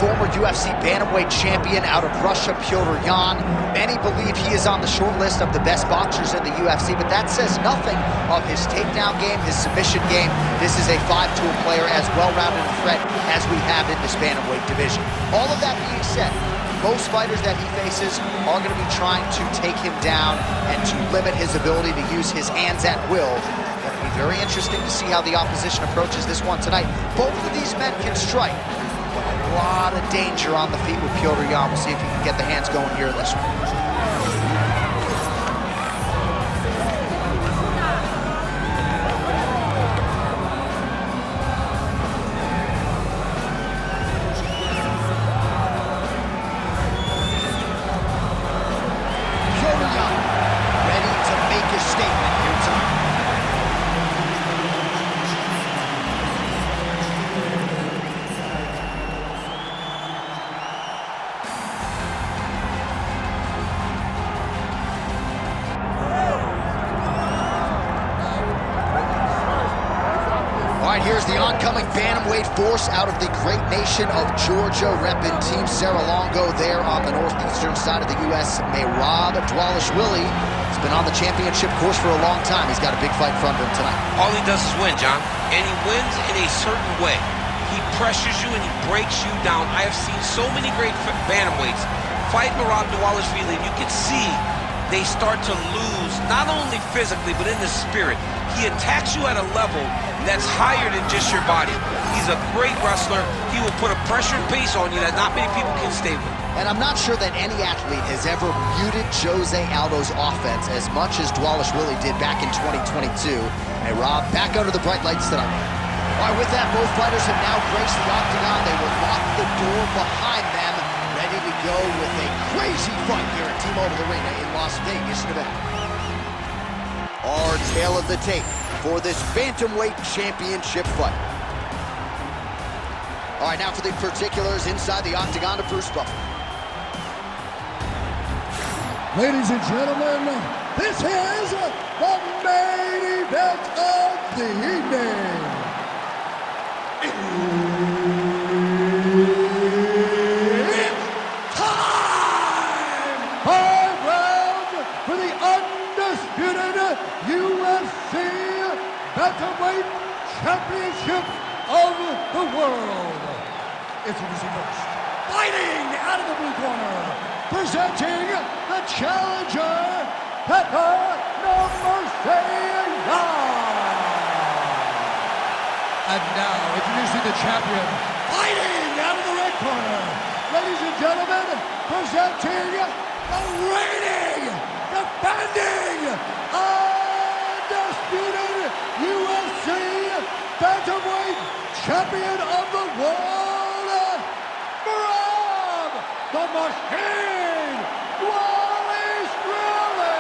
former UFC Bantamweight champion out of Russia, Petr Yan. Many believe he is on the short list of the best boxers in the UFC, but that says nothing of his takedown game, his submission game. This is a five-tool player, as well-rounded a threat as we have in this Bantamweight division. All of that being said, most fighters that he faces are going to be trying to take him down and to limit his ability to use his hands at will. It's going to be very interesting to see how the opposition approaches this one tonight. Both of these men can strike, but a lot of danger on the feet with Petr Yan. We'll see if he can get the hands going here in this one. Here's the oncoming bantamweight force out of the great nation of Georgia, repping Team Serra-Longo there on the northeastern side of the U.S. Merab Dvalishvili has been on the championship course for a long time. He's got a big fight front of him tonight. All he does is win, John, and he wins in a certain way. He pressures you and he breaks you down. I have seen so many great bantamweights fight Merab Dvalishvili, and you can see they start to lose, not only physically, but in the spirit. He attacks you at a level that's higher than just your body. He's a great wrestler. He will put a pressure and pace on you that not many people can stay with. And I'm not sure that any athlete has ever muted Jose Aldo's offense as much as Dvalishvili did back in 2022. And Rob, back under the bright lights tonight. All right, with that, both fighters have now graced the octagon. They will lock the door behind them, ready to go with a crazy fight here at T-Mobile Arena in Las Vegas, Nevada. Our tale of the tape for this Bantamweight championship fight. All right, now for the particulars inside the octagon of Bruce Buffer. Ladies and gentlemen, this is the main event of the evening. It's time! 5 rounds for the undisputed UFC Bantamweight Championship of the world. Introducing first, fighting out of the blue corner, presenting the challenger, Petr Yan. And now, introducing the champion, fighting out of the red corner, ladies and gentlemen, presenting the reigning, defending, undisputed UFC Bantamweight Champion of the World, Merab the Machine Dvalishvili.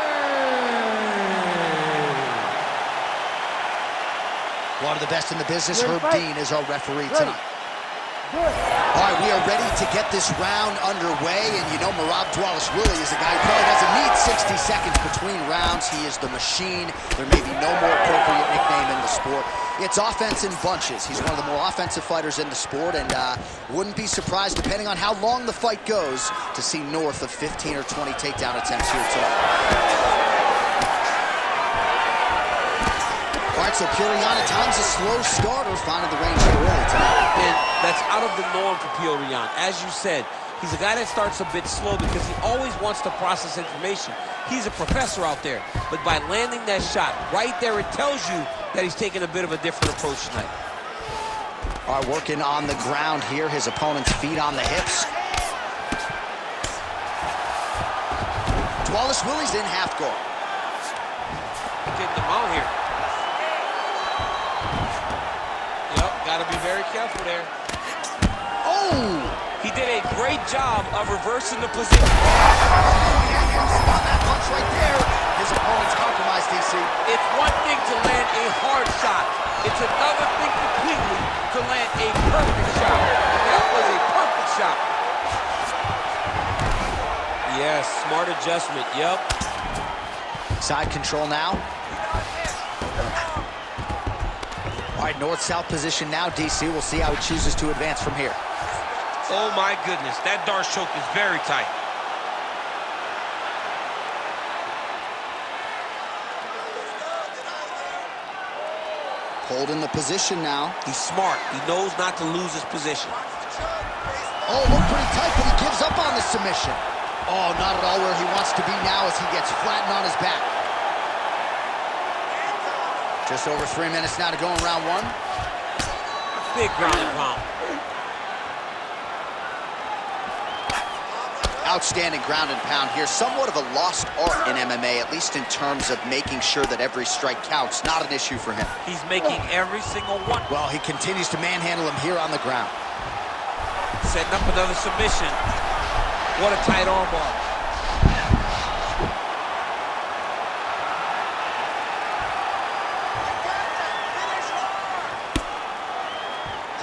One of the best in the business, Herb Dean, is our referee tonight. All right, we are ready to get this round underway, and you know Merab Dvalishvili is a guy who probably doesn't need 60 seconds between rounds. He is the machine. There may be no more appropriate nickname in the sport. It's offense in bunches. He's one of the more offensive fighters in the sport, and wouldn't be surprised, depending on how long the fight goes, to see north of 15 or 20 takedown attempts here tonight. All right, so Petr Yan at times a slow starter, finding the range here early tonight. And that's out of the norm for Petr Yan. As you said, he's a guy that starts a bit slow because he always wants to process information. He's a professor out there, but by landing that shot right there, it tells you that he's taking a bit of a different approach tonight. All right, working on the ground here, his opponent's feet on the hips. Dvalishvili's in half guard. Getting him out here. Got to be very careful there. Oh! He did a great job of reversing the position. On that punch right there, his opponent's compromised, DC. It's one thing to land a hard shot. It's another thing completely to land a perfect shot. And that was a perfect shot. Yes, smart adjustment, yep. Side control now. All right, north-south position now, DC. We'll see how he chooses to advance from here. Oh my goodness, that Darce choke is very tight. Holding the position now. He's smart. He knows not to lose his position. Oh, looked pretty tight, but he gives up on the submission. Oh, not at all where he wants to be now as he gets flattened on his back. Just over 3 minutes now to go in round one. Big ground and pound. Outstanding ground and pound here. Somewhat of a lost art in MMA, at least in terms of making sure that every strike counts. Not an issue for him. He's making every single one. Well, he continues to manhandle him here on the ground. Setting up another submission. What a tight armbar.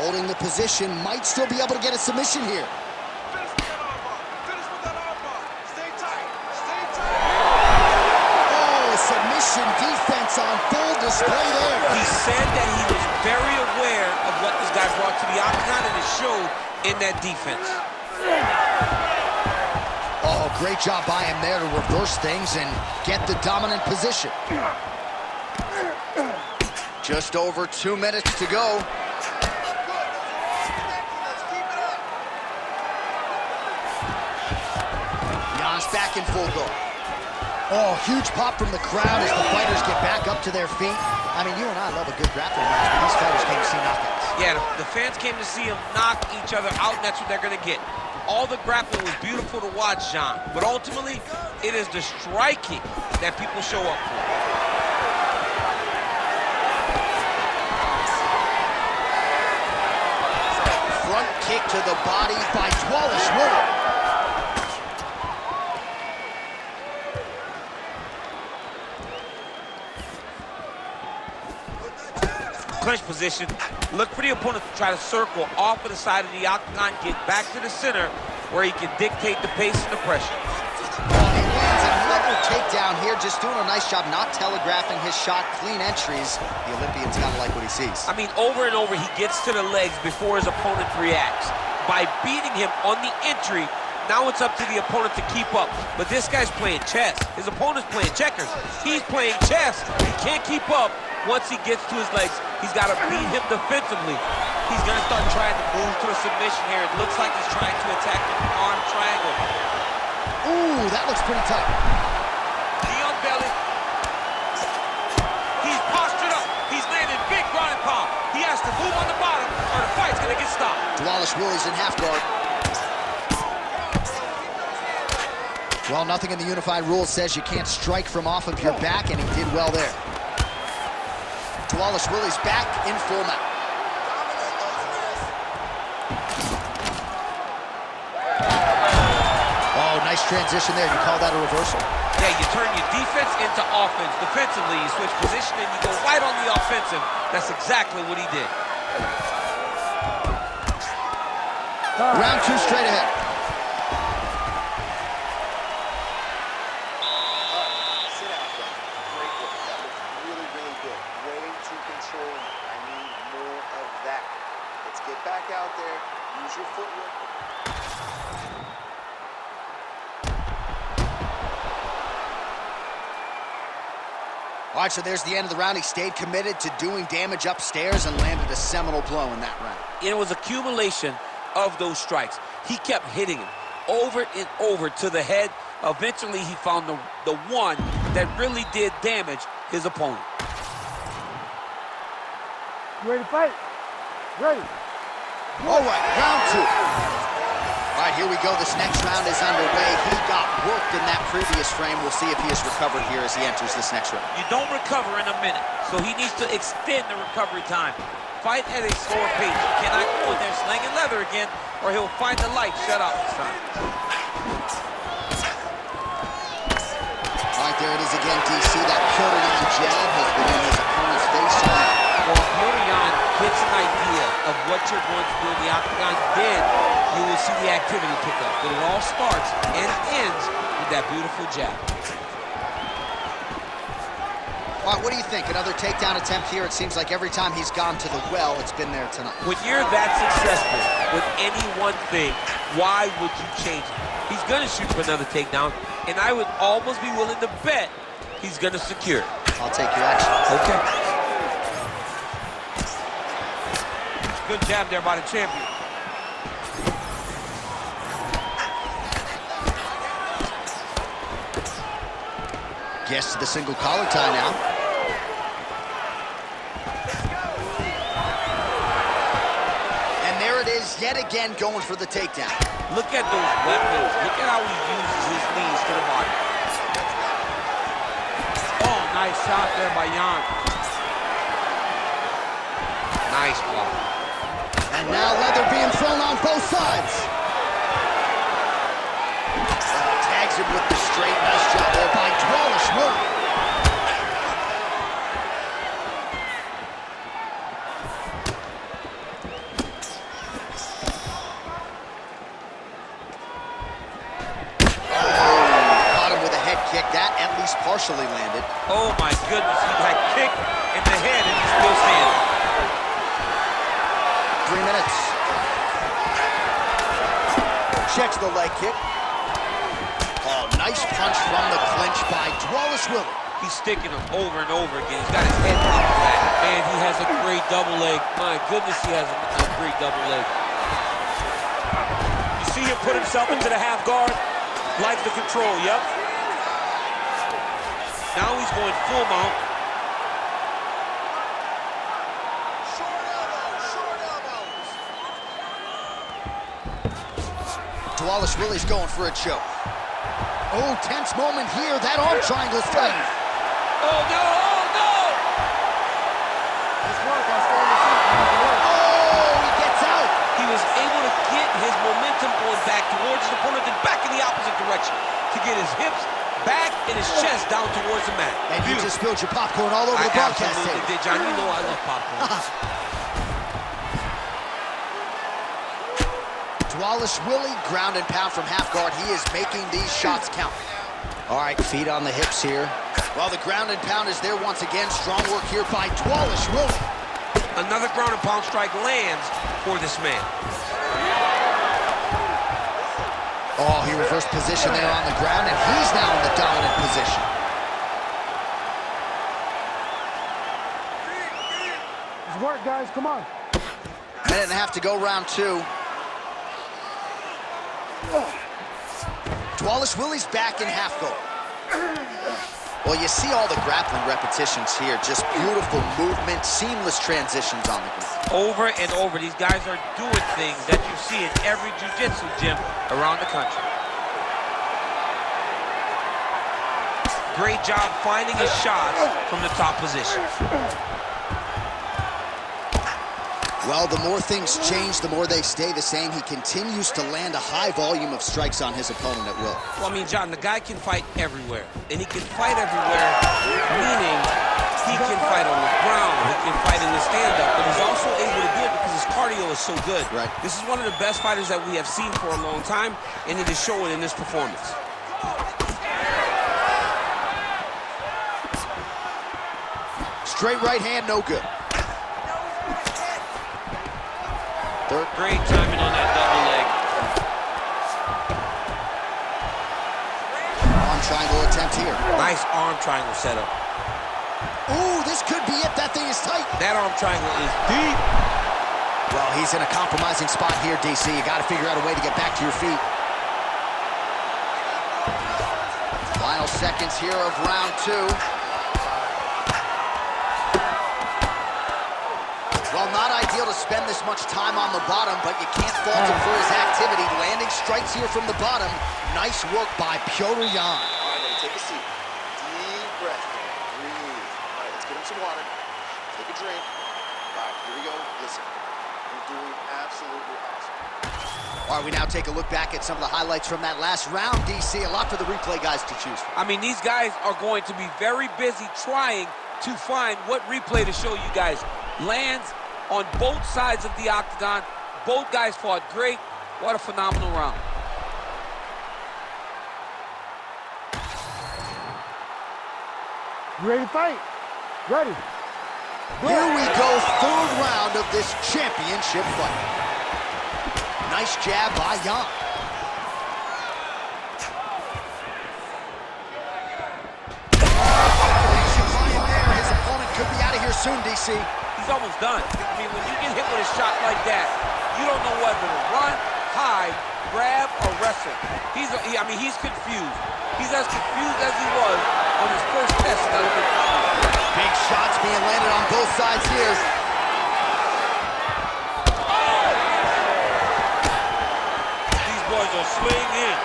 Holding the position, might still be able to get a submission here. Submission defense on full display there. He said that he was very aware of what this guy brought to the octagon, and it showed in that defense. Oh, great job by him there to reverse things and get the dominant position. Just over 2 minutes to go. Yan's back in full guard. Oh, huge pop from the crowd as the fighters get back up to their feet. I mean, you and I love a good grappling match, but these fighters came to see knockouts. Yeah, the fans came to see them knock each other out, and that's what they're going to get. All the grappling was beautiful to watch, John, but ultimately, it is the striking that people show up for. Front kick to the body by Dvalishvili. Clinch position. Look for the opponent to try to circle off of the side of the octagon, get back to the center where he can dictate the pace and the pressure. Oh, he lands another takedown here, just doing a nice job not telegraphing his shot. Clean entries. The Olympian's gotta like what he sees. I mean, over and over, he gets to the legs before his opponent reacts. By beating him on the entry, now it's up to the opponent to keep up. But this guy's playing chess. His opponent's playing checkers. He's playing chess. He can't keep up. Once he gets to his legs, he's got to beat him defensively. He's going to start trying to move to a submission here. It looks like he's trying to attack the arm triangle. Ooh, that looks pretty tough. Knee on belly. He's postured up. He's landed big ground and pound. He has to move on the bottom or the fight's going to get stopped. Dvalishvili's in half guard. Well, nothing in the unified rules says you can't strike from off of your back, and he did well there. Dvalishvili's back in full mount. Oh, nice transition there. You call that a reversal? Yeah, you turn your defense into offense. Defensively, you switch position and you go right on the offensive. That's exactly what he did. Round two straight ahead. Back out there, use your footwork. All right, so there's the end of the round. He stayed committed to doing damage upstairs and landed a seminal blow in that round. It was accumulation of those strikes. He kept hitting him over and over to the head. Eventually, he found the one that really did damage his opponent. You ready to fight? Ready. All right, round two. All right, here we go. This next round is underway. He got worked in that previous frame. We'll see if he has recovered here as he enters this next round. You don't recover in a minute, so he needs to extend the recovery time. Fight at a slower pace. You cannot go in there slinging leather again, or he'll find the light shut off this time. All right, there it is again, DC. That Petr Yan jab has been in his opponent's face. Well, if Petr Yan gets an idea of what you're going to do in the octagon, then you will see the activity pick up. But it all starts and ends with that beautiful jab. All right, what do you think? Another takedown attempt here. It seems like every time he's gone to the well, it's been there tonight. When you're that successful with any one thing, why would you change it? He's going to shoot for another takedown, and I would almost be willing to bet he's going to secure it. I'll take your action. Okay. Good jab there by the champion. Gets to the single collar tie now. And there it is, yet again going for the takedown. Look at those weapons. Look at how he uses his knees to the body. Oh, nice shot there by Yan. Nice block. And now leather being thrown on both sides. Tags him with the straight. Nice job there by Dvalishvili. Caught him with a head kick. That at least partially landed. Oh my goodness, he got kicked in the head and he's still standing. 3 minutes. Checks the leg kick. Oh, nice punch from the clinch by Dvalishvili. He's sticking him over and over again. He's got his head in the back. Man, he has a great double leg. My goodness, he has a great double leg. You see him put himself into the half guard? Like the control, yep. Now he's going full mount. Dvalishvili's going for a choke. Oh, tense moment here. That arm triangle's tight. Oh, no! Oh, no! Oh, he gets out. He was able to get his momentum going back towards his opponent, then back in the opposite direction to get his hips back and his chest down towards the mat. And you just spilled your popcorn all over the broadcast absolutely tape. did, John. You know I love popcorn. Dvalishvili, ground and pound from half guard. He is making these shots count. All right, feet on the hips here. Well, the ground and pound is there once again. Strong work here by Dvalishvili. Another ground and pound strike lands for this man. Oh, he reversed position there on the ground, and he's now in the dominant position. It's work, guys. Come on. Minute and a half to go, round 2. Dvalishvili's back in half guard. Well, you see all the grappling repetitions here. Just beautiful movement, seamless transitions on the ground. Over and over, these guys are doing things that you see in every jiu-jitsu gym around the country. Great job finding his shots from the top position. Well, the more things change, the more they stay the same. He continues to land a high volume of strikes on his opponent at will. Well, I mean, John, the guy can fight everywhere. And he can fight everywhere, meaning he can fight on the ground, he can fight in the stand-up, but he's also able to do it because his cardio is so good. Right. This is one of the best fighters that we have seen for a long time, and it is showing in this performance. Straight right hand, no good. Great timing on that double leg. Arm triangle attempt here. Nice arm triangle setup. Ooh, this could be it. That thing is tight. That arm triangle is deep. Well, he's in a compromising spot here, DC. You got to figure out a way to get back to your feet. Final seconds here of round 2. Well, not ideal to spend this much time on the bottom, but you can't fault him for his activity. Landing strikes here from the bottom. Nice work by Petr Yan. All right, now take a seat. Deep breath. Breathe. All right, let's get him some water. Take a drink. All right, here we go. Listen, you're doing absolutely awesome. All right, we now take a look back at some of the highlights from that last round, DC. A lot for the replay guys to choose from. I mean, these guys are going to be very busy trying to find what replay to show you guys. Lands on both sides of the octagon. Both guys fought great. What a phenomenal round. You ready to fight? Ready. Here we go, third round of this championship fight. Nice jab by Yan. His opponent could be out of here soon, DC. He's almost done. I mean, when you get hit with a shot like that, you don't know whether to run, hide, grab, or wrestle. He's confused. He's as confused as he was on his first test. Big shots being landed on both sides here. These boys are swinging.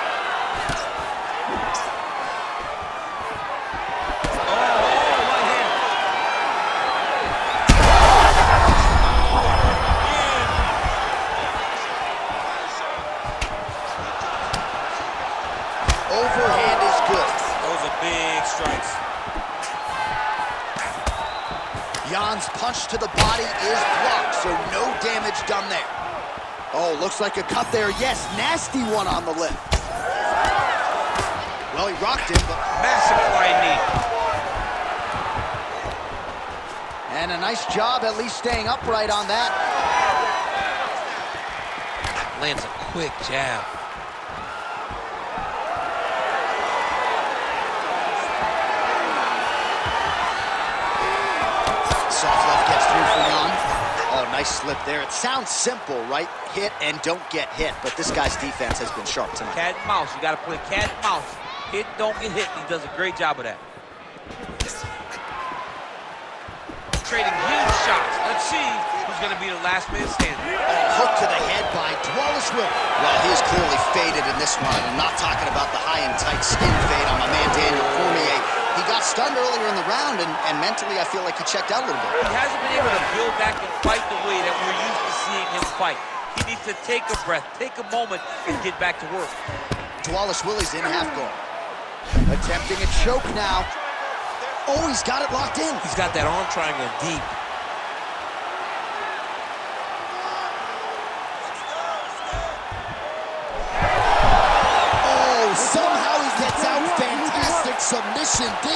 Overhand is good. Those are big strikes. Yan's punch to the body is blocked, so no damage done there. Oh, looks like a cut there. Yes, nasty one on the lip. Well, he rocked him, but... Massive flying knee. And a nice job at least staying upright on that. Lands a quick jab. Soft left gets through for Yan. Oh, nice slip there. It sounds simple, right? Hit and don't get hit, but this guy's defense has been sharp tonight. Cat and mouse. You got to play cat and mouse. Hit, don't get hit. He does a great job of that. Trading huge shots. Let's see who's going to be the last man standing. Hook to the head by Dvalishvili. Well, he is clearly faded in this one. I'm not talking about the high and tight skin fade on my man Daniel Cormier. He got stunned earlier in the round, and mentally, I feel like he checked out a little bit. He hasn't been able to build back and fight the way that we're used to seeing him fight. He needs to take a breath, take a moment, and get back to work. Dvalishvili's in half guard. Attempting a choke now. Oh, he's got it locked in. He's got that arm triangle deep. Oh, somehow he gets out. Fantastic submission D.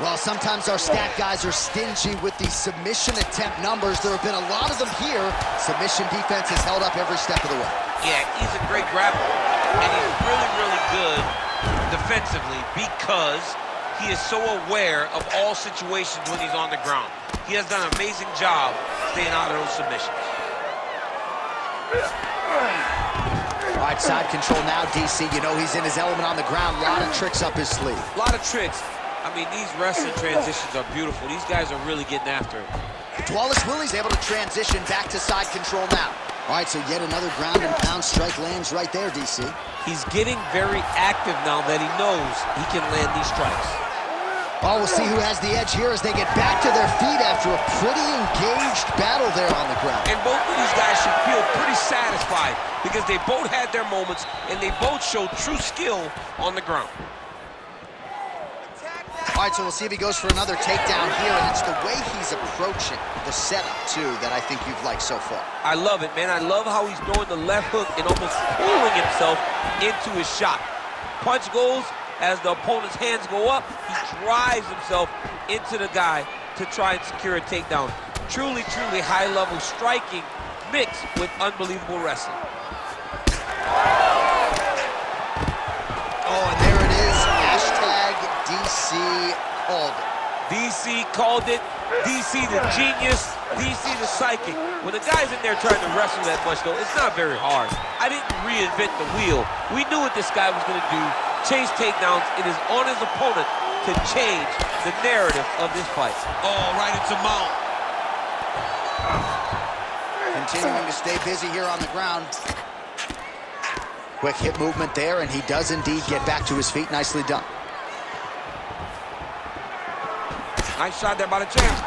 Well, sometimes our stat guys are stingy with the submission attempt numbers. There have been a lot of them here. Submission defense has held up every step of the way. Yeah, he's a great grappler, and he's really, really good defensively because he is so aware of all situations when he's on the ground. He has done an amazing job staying out of those submissions. All right, side control now, DC. You know he's in his element on the ground. A lot of tricks up his sleeve. A lot of tricks. I mean, these wrestling transitions are beautiful. These guys are really getting after it. Dvalishvili's able to transition back to side control now. All right, so yet another ground and pound strike lands right there, DC. He's getting very active now that he knows he can land these strikes. Oh, we'll see who has the edge here as they get back to their feet after a pretty engaged battle there on the ground. And both of these guys should feel pretty satisfied because they both had their moments and they both showed true skill on the ground. All right, so we'll see if he goes for another takedown here, and it's the way he's approaching the setup, too, that I think you've liked so far. I love it, man. I love how he's throwing the left hook and almost pulling himself into his shot. Punch goes, as the opponent's hands go up, he drives himself into the guy to try and secure a takedown. Truly, truly high-level striking mixed with unbelievable wrestling. Oh, and there it is. Hashtag DC called it. DC called it. DC the genius. DC the psychic. When the guy's in there trying to wrestle that much, though, it's not very hard. I didn't reinvent the wheel. We knew what this guy was going to do. Chase takedowns. It is on his opponent to change the narrative of this fight. Oh, right into mount. Continuing to stay busy here on the ground. Quick hip movement there, and he does indeed get back to his feet. Nicely done. Nice shot there by the champ.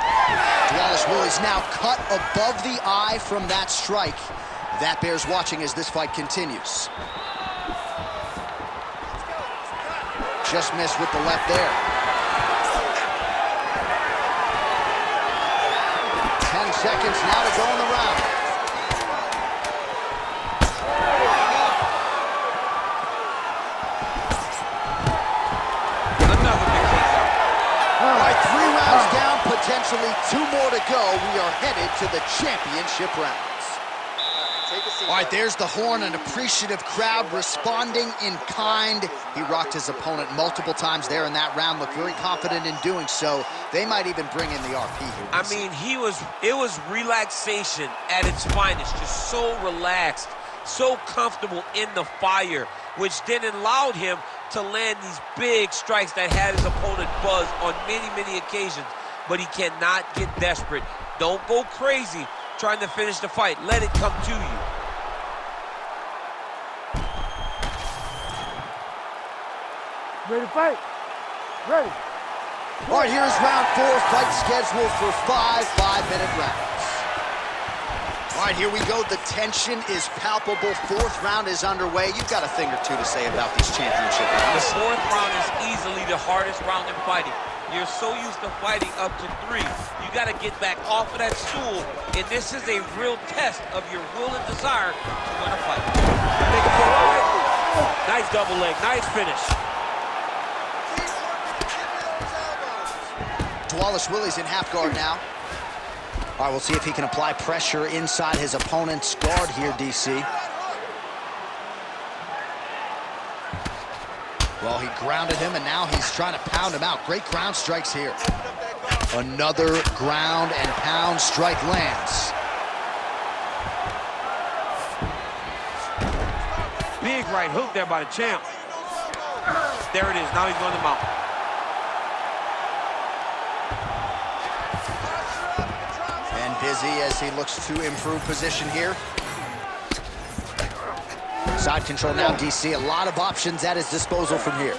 Dvalishvili's now cut above the eye from that strike. That bears watching as this fight continues. Just missed with the left there. 10 seconds now to go in the round. 2 more to go. We are headed to the championship rounds. All right, there's the horn, an appreciative crowd responding in kind. He rocked his opponent multiple times there in that round, looked very confident in doing so. They might even bring in the RP here. I mean, it was relaxation at its finest, just so relaxed, so comfortable in the fire, which then allowed him to land these big strikes that had his opponent buzzed on many, many occasions. But he cannot get desperate. Don't go crazy trying to finish the fight. Let it come to you. Ready to fight? Ready. All right, here's round 4, fight scheduled for 5 5-minute rounds. All right, here we go. The tension is palpable. 4th round is underway. You've got a thing or two to say about these championship rounds. The 4th round is easily the hardest round in fighting. You're so used to fighting up to 3. You got to get back off of that stool, and this is a real test of your will and desire to win a fight. Take it forward. Nice double leg, nice finish. Dvalishvili's in half guard now. All right, we'll see if he can apply pressure inside his opponent's guard here, DC. Well, he grounded him, and now he's trying to pound him out. Great ground strikes here. Another ground and pound strike lands. Big right hook there by the champ. There it is, now he's going to mount. And busy as he looks to improve position here. Side control now, DC. A lot of options at his disposal from here.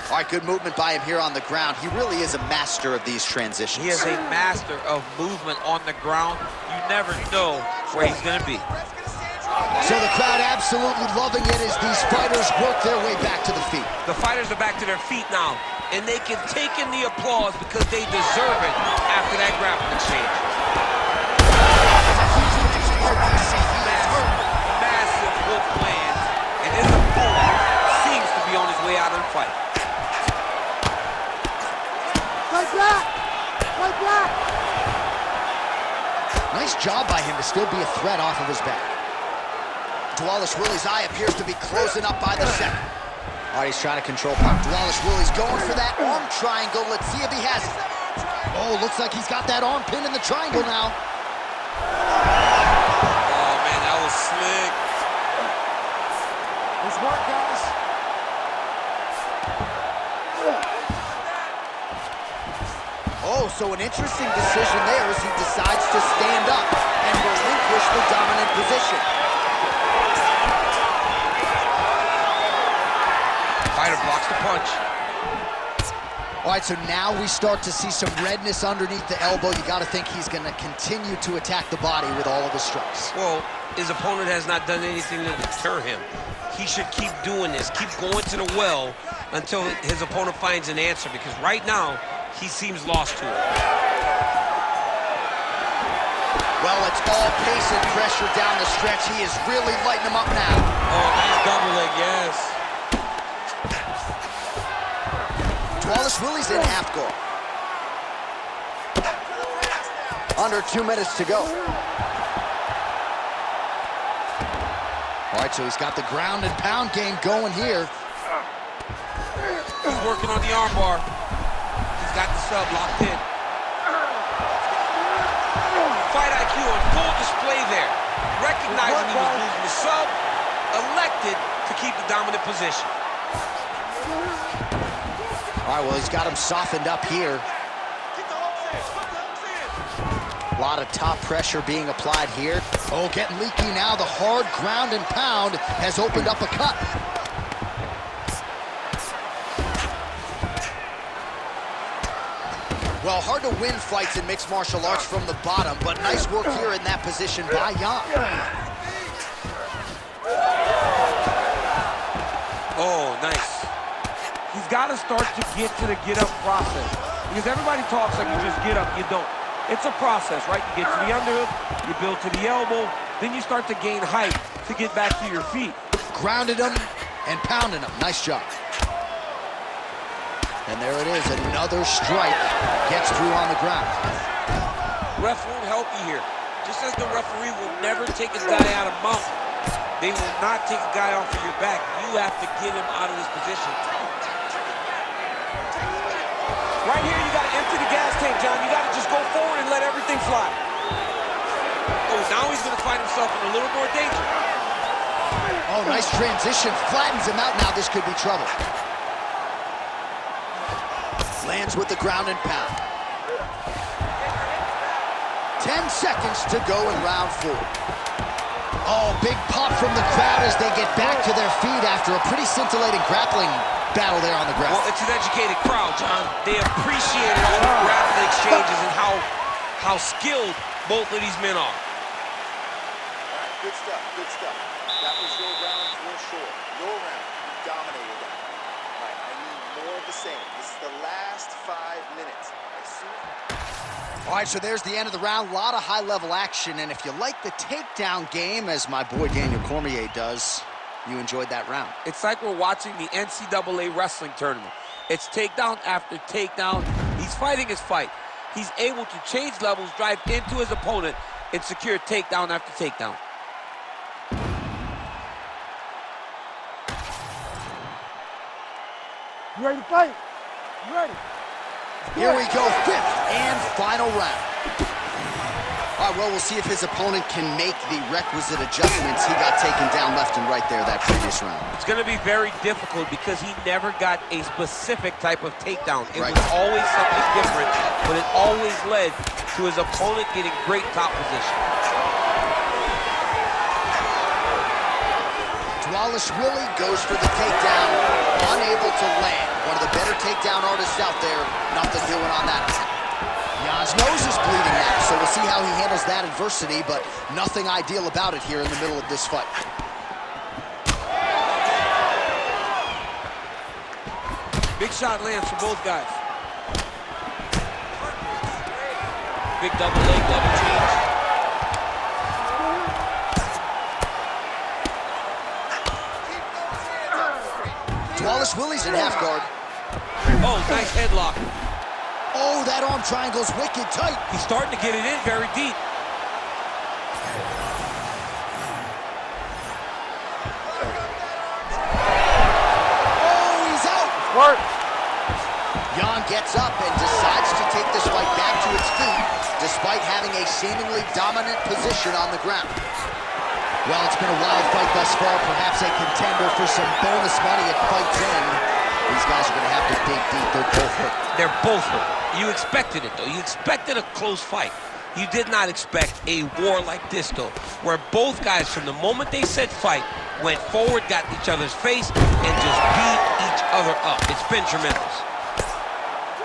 All right, good movement by him here on the ground. He really is a master of these transitions. He is a master of movement on the ground. You never know where he's going to be. So the crowd absolutely loving it as these fighters work their way back to the feet. The fighters are back to their feet now, and they can take in the applause because they deserve it after that grappling exchange. Massive hook lands, and his opponent seems to be on his way out of the fight. Fight back! Fight back! Nice job by him to still be a threat off of his back. Dvalishvili's eye appears to be closing up by the second. All right, he's trying to control pump. Dvalishvili's going for that arm triangle. Let's see if he has it. Oh, looks like he's got that arm pin in the triangle now. Oh, man, that was slick. Nice work, guys. Oh, so an interesting decision there as he decides to stand up and relinquish the dominant position. Fighter blocks the punch. All right, so now we start to see some redness underneath the elbow. You got to think he's going to continue to attack the body with all of his strikes. Well, his opponent has not done anything to deter him. He should keep doing this, keep going to the well until his opponent finds an answer, because right now, he seems lost to it. Well, it's all pace and pressure down the stretch. He is really lighting him up now. Oh, nice double leg, yes. Dvalishvili's in half guard. Under 2 minutes to go. All right, so he's got the ground and pound game going here. He's working on the armbar. He's got the sub locked in. Fight IQ on full display there. Recognizing he was losing the sub, elected to keep the dominant position. All right, well, he's got him softened up here. A lot of top pressure being applied here. Oh, getting leaky now. The hard ground and pound has opened up a cut. Well, hard to win fights in mixed martial arts from the bottom, but nice work here in that position by Yan. Oh, nice. He's got to start to get to the get-up process. Because everybody talks like you just get up, you don't. It's a process, right? You get to the underhook, you build to the elbow, then you start to gain height to get back to your feet. Grounded him and pounded him. Nice job. And there it is, another strike gets through on the ground. Ref won't help you here. Just as the referee will never take a guy out of mount, they will not take a guy off of your back. You have to get him out of this position. Right here, you got to empty the gas tank, John. You got to just go forward and let everything fly. Oh, now he's going to find himself in a little more danger. Oh, nice transition. Flattens him out. Now this could be trouble. Lands with the ground and pound. 10 seconds to go in round 4. Oh, big pop from the crowd as they get back to their feet after a pretty scintillating grappling battle there on the ground. Well, it's an educated crowd, John. They appreciate all the grappling exchanges and how skilled both of these men are. All right, good stuff, good stuff. That was your round for sure. Your round, you dominated that. All right, I need more of the same. This is the last 5 minutes. All right, so there's the end of the round. A lot of high-level action, and if you like the takedown game, as my boy Daniel Cormier does, you enjoyed that round. It's like we're watching the NCAA wrestling tournament. It's takedown after takedown. He's fighting his fight. He's able to change levels, drive into his opponent, and secure takedown after takedown. You ready to fight? You ready? Here we go, 5th and final round. All right, well, we'll see if his opponent can make the requisite adjustments. He got taken down left and right there that previous round. It's going to be very difficult because he never got a specific type of takedown. It Right. was always something different, but it always led to his opponent getting great top position. Dvalishvili goes for the takedown, unable to land. One of the better takedown artists out there, nothing doing on that one. Yan's nose is bleeding now, so we'll see how he handles that adversity, but nothing ideal about it here in the middle of this fight. Big shot lands for both guys. Big double leg, double change. Dvalishvili's in half guard. Oh, nice headlock. Oh, that arm triangle's wicked tight. He's starting to get it in very deep. Oh, he's out. Work. Yan gets up and decides to take this fight back to its feet, despite having a seemingly dominant position on the ground. Well, it's been a wild fight thus far, perhaps a contender for some bonus money at fight's end. These guys are going to have to dig deep. They're both hurt. They're both hurt. You expected it, though. You expected a close fight. You did not expect a war like this, though, where both guys, from the moment they said fight, went forward, got each other's face, and just beat each other up. It's been tremendous.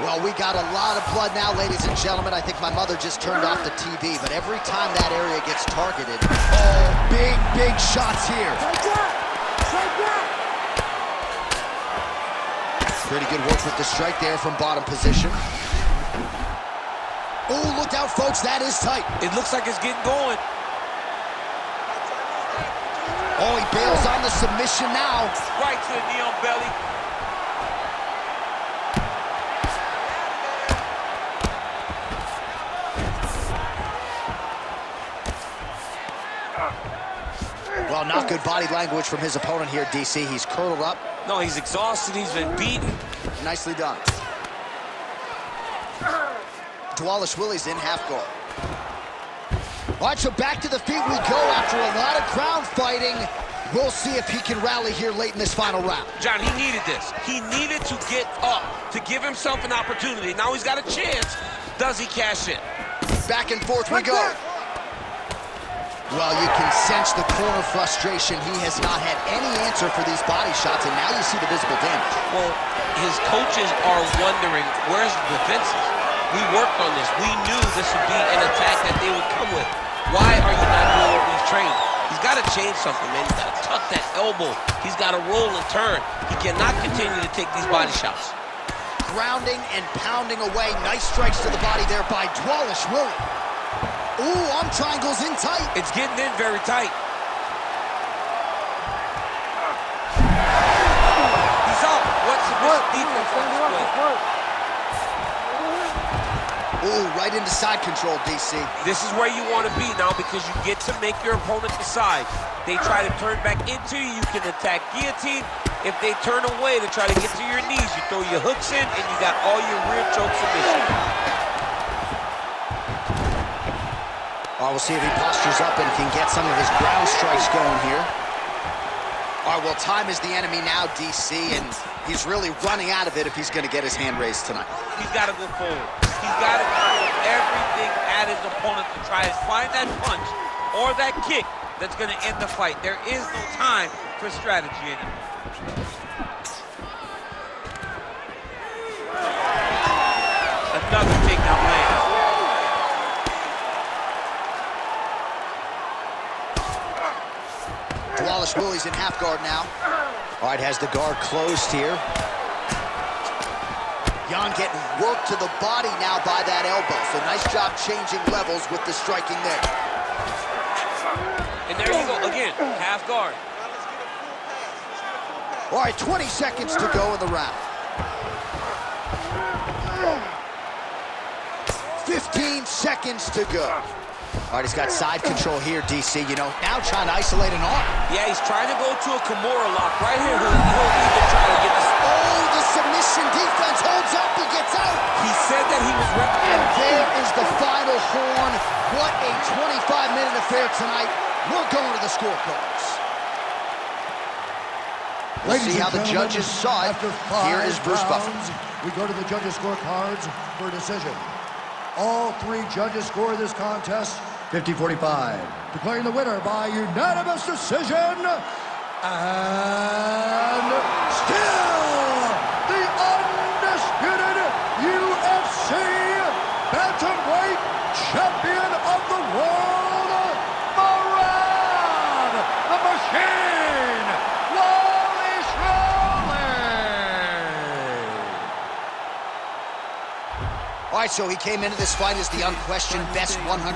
Well, we got a lot of blood now, ladies and gentlemen. I think my mother just turned off the TV, but every time that area gets targeted, oh, big shots here. Take that. Take that. Pretty good work with the strike there from bottom position. Oh, look out, folks, that is tight. It looks like it's getting going. Oh, he bails on the submission now. Right to the knee on belly. Well, not good body language from his opponent here, DC. He's curled up. No, he's exhausted. He's been beaten. Nicely done. Dvalishvili's in half guard. All right, so back to the feet we go after a lot of ground fighting. We'll see if he can rally here late in this final round. John, he needed this. He needed to get up to give himself an opportunity. Now he's got a chance. Does he cash in? Back and forth we go. Well, you can sense the corner frustration. He has not had any answer for these body shots, and now you see the visible damage. Well, his coaches are wondering, where's the defenses? We worked on this. We knew this would be an attack that they would come with. Why are you not doing what we've trained? He's got to change something, man. He's got to tuck that elbow. He's got to roll and turn. He cannot continue to take these body shots. Grounding and pounding away. Nice strikes to the body there by Dvalishvili. Ooh, arm triangle's in tight. It's getting in very tight. He's up. What's the defense on display? Ooh, right into side control, DC. This is where you want to be now because you get to make your opponent decide. They try to turn back into you, you can attack guillotine. If they turn away to try to get to your knees, you throw your hooks in and you got all your rear choke submission. All right, we'll see if he postures up and can get some of his ground strikes going here. All right, well, time is the enemy now, DC, and he's really running out of it if he's going to get his hand raised tonight. He's got to go forward. He's got to throw everything at his opponent to try and find that punch or that kick that's going to end the fight. There is no time for strategy anymore. Another takedown lands. Dvalishvili's in half guard now. All right, has the guard closed here. Yan getting worked to the body now by that elbow. So nice job changing levels with the striking there. And there you go, again, half guard. All right, 20 seconds to go in the round. 15 seconds to go. All right, he's got side control here, DC. You know, now trying to isolate an arm. Yeah, he's trying to go to a Kimura lock. Right here, he'll even try to get this. Oh, the submission defense holds up. He gets out. He said that he was ready. And there is the final horn. What a 25-minute affair tonight. We're going to the scorecards. We'll see how the judges saw it. Here is Bruce Buffer. We go to the judges' scorecards for a decision. All three judges score this contest 50-45. Declaring the winner by unanimous decision, and still the undisputed UFC Bantamweight champion of the world, Merab the Machine Dvalishvili. All right, so he came into this fight as the unquestioned best 100